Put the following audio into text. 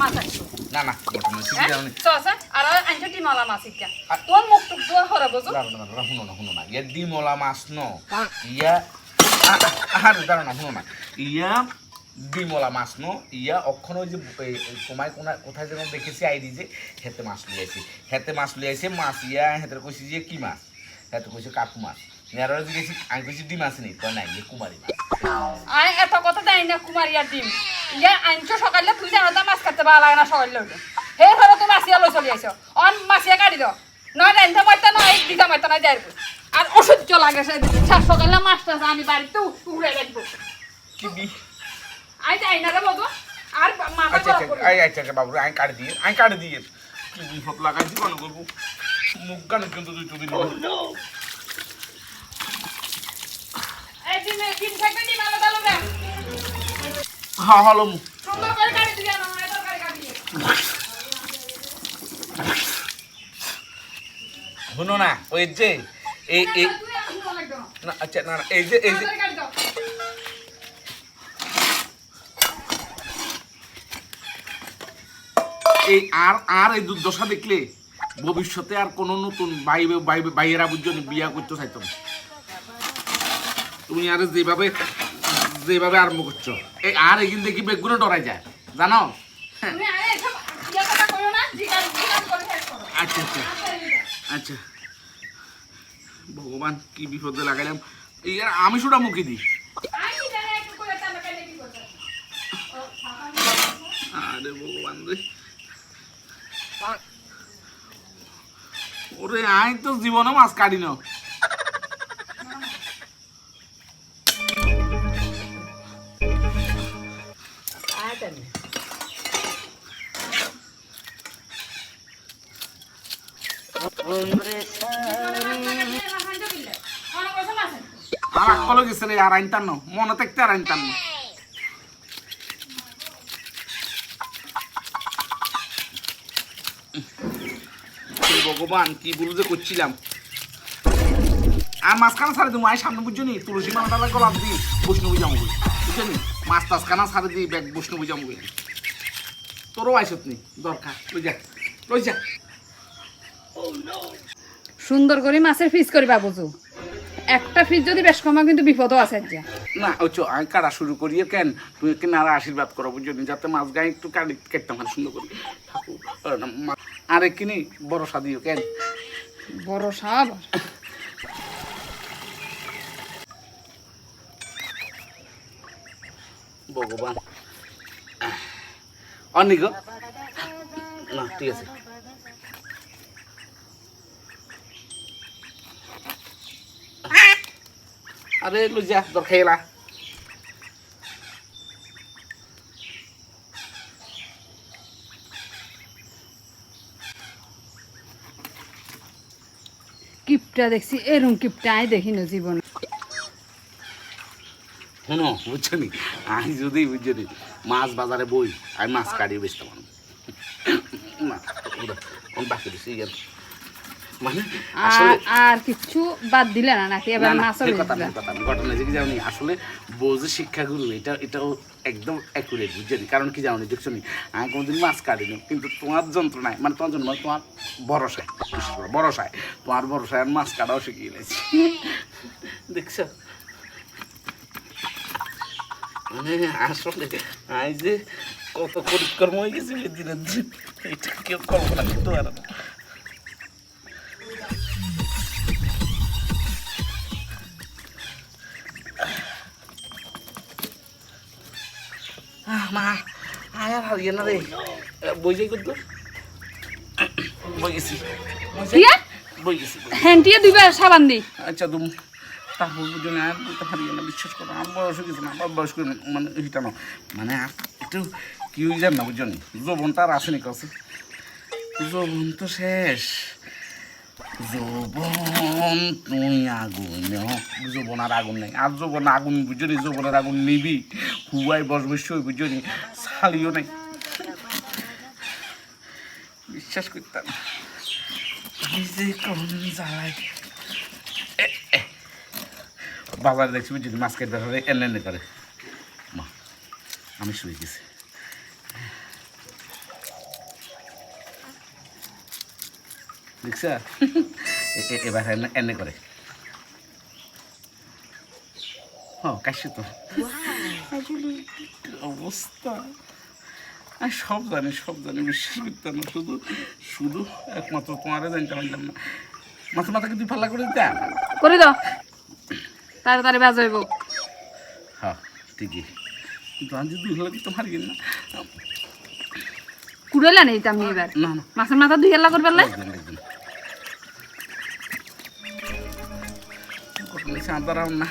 মাছ আসছো না না বটন শিখি জানি চসা আর আনছো ডিমলা মাছ ইকা তোর মুখ টুক দোয়া করে বুঝো না শুনো না ইয়া ডিমলা মাছ ন ইয়া দাঁড়ানো শুনো না ইয়া ডিমলা মাছ ন ইয়া অক্ষণ ওই যে তোমায় কোথায় যেন দেখেছি আইডি যে হেতে মাছ লিয়াইছে মাছ ইয়া হেতে কইছি যে কি মাছ হেতে কইছে কাকু মাছ নেয়ার জিজ্ঞেসি আমি কইছি ডিম আছে নি কয় নাই ইয়ে কুমারী মাছ আই এত কথা দেয় না কুমারিয়ার ডিম ইয়া আনছো সকালে তুই জানো তো মাছ কাটতে ভালো লাগে না সকালে উঠে হে ধরো তুমি মাছিয়া লই চলে আইছো অন মাছিয়া কাটি দাও নয় রাইন্দা মারতে নয় দিদা মারতে নয় যাইব আর অসহ্য লাগে সাত সকালে মাছটা আমি বাড়িতে উড়ে রাখবো কি বি আই যাই না রে বাবু আর মাথা আচ্ছা বাবু আমি কাটি দিয়ে কি বিপদ লাগাইছি কেন করবো মুখ গান কিন্তু তুই তুই এই দিন থাকবে নি ভালো ভালো রে হ্যাঁ হলো সুন্দর করে কাটি দিয়ে না মানে তরকারি কাটি শুনো না ওই যে এই না আচ্ছা না এই যে এই আর এই দুর্দশা দেখলে ভবিষ্যতে আর কোনো নতুন বাইয়েরা বুঝছো বিয়া করতে চাইতো না তুমি আর যেভাবে আরম্ভ করছো এই আর এখান থেকে বেগুনো ডরাই যায় জানো তুমি আরে এসব ইয়া কথা কইও না জিগান করে শেষ করো আচ্ছা আচ্ছা ভগবান কি বিপদে লাগাইলাম এই আমি শুধু মুখে দিই আমি জানি একটু করে তাহলে কালে কি করতে আরে ভগবান রে ওরে আই তো জীবনে মাছ কাটি না আর আকলে গেছে রে আর আইনতাম না মনে থাকতে আর আইনতাম না ভগবান কি বলু যে করছিলাম আর মাঝখানা ছাড়ে দিই মায়ের সামনে বুঝছো নি তুলসী মালাটা গলাপ দিই বৈষ্ণবী যাবো বুঝছো নি মাছ টাছখানা ছাড়ে দিই ব্যাগ বৈষ্ণবী যাবো তোরও আইসত নি দরকার লই যা সুন্দর করে মাছের ফিস করিবা বুঝু একটা ফিস যদি বেশ কমা কিন্তু বিপদও আছে যা না ওই আমি কাটা শুরু করি কেন তুমি কেনারা আশীর্বাদ করো বুঝছো নি যাতে মাছ গায়ে একটু কেটতাম আর সুন্দর করি আরে কিনি বড় দিও কেন বড় সাপ ভগবান অনিক না ঠিক আছে আরে লুজা দরকার এলা কিপটা দেখছি এরকম কিপটা আমি দেখি না জীবন শোনো বুঝছো নি আমি যদি বুঝছো নি মাছ বাজারে বই আমি মাছ কাটিয়ে বেচতে পারবো না বাকি দিচ্ছি মানে আর কিছু বাদ দিলে না নাকি এবার মাছও ঘটনা যে কি জানি আসলে বউ যে শিক্ষাগুরু এটাও একদম অ্যাকুরেট বুঝছেন কারণ কি জানি দেখছো নি আমি কোনোদিন মাছ কাটিনি কিন্তু তোমার যন্ত্রণায় মানে তোমার জন্য তোমার ভরসায় তোমার ভরসায় আর মাছ কাটাও শিখিয়ে গেছি দেখছো মানে আসলে আমি যে কত পরিকর্ম হয়ে গেছি দিনের দিন এটা কেউ কল্পনা করতে পারে না মা আয়ার হারিয়ে না রে বই যাই করতো বই গেছি হ্যান্টিয়ে দুইবার সাবান দি আচ্ছা তুমি তারপর বুঝো না আর বলতে হারিয়ে না বিশ্বাস করো আমার বয়স হয়ে গেছে না আমার বয়স করে মানে হিটানো মানে আর একটু কি হয়ে যান না বুঝছো নি যৌবনটা আর আসেনি কাছে যৌবন তো শেষ যৌবন তুই আগুন যৌবন আর আগুন নেই আর যৌবন আগুন বুঝছো নি যৌবনের আগুন নিবি হুয়াই বসবই বুঝছো নি শালিও নেই বিশ্বাস করতাম যে কোন জ্বালায় বাজারে দেখছি বুঝছি মাছ কেটে ধরে এনে করে মা আমি শুয়ে গেছি দেখছ এবার এনে করে কাশি তো অবস্থা আমি সব জানি বিশ্বাস করতাম না শুধু শুধু একমাত্র তোমারে জানতে পারলাম না মাথা কি তুই ফাল্লা করে দিতা করে দাও তাড়াতাড়ি বাজ হইব হ্যাঁ ঠিকই কিন্তু আমি যদি হলে তোমার কি না কুড়েলা নেই আমি এবার না না মাছের মাথা দুই হেলা করবে একদিন আদারাম না